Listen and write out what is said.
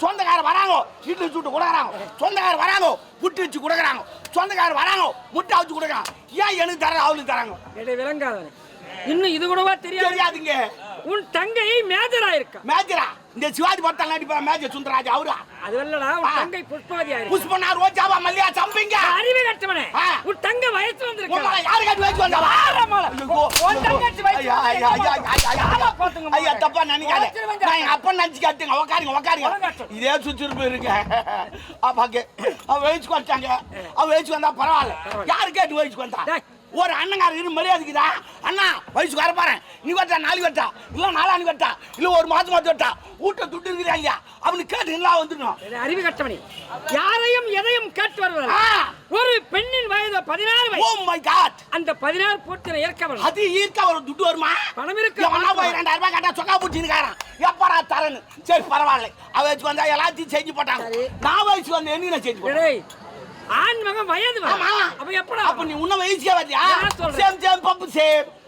சொந்தக்கார வராங்க இட்லி சுட்டு கொடுக்குறாங்க, சொந்தக்கார வராங்க புட்டு வச்சு கொடுக்குறாங்க, சொந்தக்கார வராங்க முட்டை வச்சு கொடுக்குறாங்க. ஏன் எனக்கு தர அவளுக்கு தராங்க? விளங்காத இன்னும் இது கூடவா தெரியாதுங்க. உன் தங்கை மேஜரா இருக்கா? மேஜரா? இந்த சிவாஜி படத்தில் நடிப்பா மேஜர் சுந்தரராஜ் அவரா? அது இல்லடா, உன் தங்கை புஷ்பவதியா இருக்கா? புஷ்பனா ரோஜாவா மல்லியா சம்பிங்க? அறிவு கட்டவனே, உன் தங்கை வயசு வந்திருக்கா? யாரு கட்டி வயசு வந்தா? உன் தங்கச்சி வயசு ஐயா தப்பா நினைக்காத, நான் எங்க அப்பா நினைச்சு காட்டுங்க. உக்காருங்க உக்காருங்க, இதே சுச்சுருப்பு இருக்கு. அப்பாக்கு அவ வயசுக்கு வச்சாங்க, அவ வயசுக்கு வந்தா பரவாயில்ல. யாரு கேட்டு வயசுக்கு வந்தா? ஒரு அண்ணங்கார இரு மரியாதைக்குதா? அண்ணா வயசுக்கு வர பாரு, நீ வட்டா நாளைக்கு வட்டா இல்ல நாளானு வட்டா இல்ல ஒரு மாசம் வட்டா ஊட்ட துட்டு இருக்கிறாங்க அவனுக்கு கேட்டு எல்லாம் வந்துடணும். அறிவு கட்டவனி யாரையும் எதையும் கேட்டு வருவது. ஒரு பெண்ணின் வயது 16 வயது. ஓ மை காட், அந்த 16 போட்டு ஏற்க வரும். அது ஈர்க்க ஒரு துட்டு வருமா? பணம் இருக்கு. அவனா போய் 2000 ரூபாய் கேட்டா சொக்கா பூச்சிருக்காரான். எப்படா தரன்னு? சரி பரவாயில்ல, அவ வயசுக்கு வந்தா எல்லாத்தையும் செஞ்சு போட்டாங்க. நான் வயசுக்கு வந்து என்ன செஞ்சு போட்டேன்? ஆண் மகன் வயது. அப்ப எப்படா? அப்ப நீ உன்ன வயசுக்கே வரலையா? சேம் சேம் பப்பு சேம்.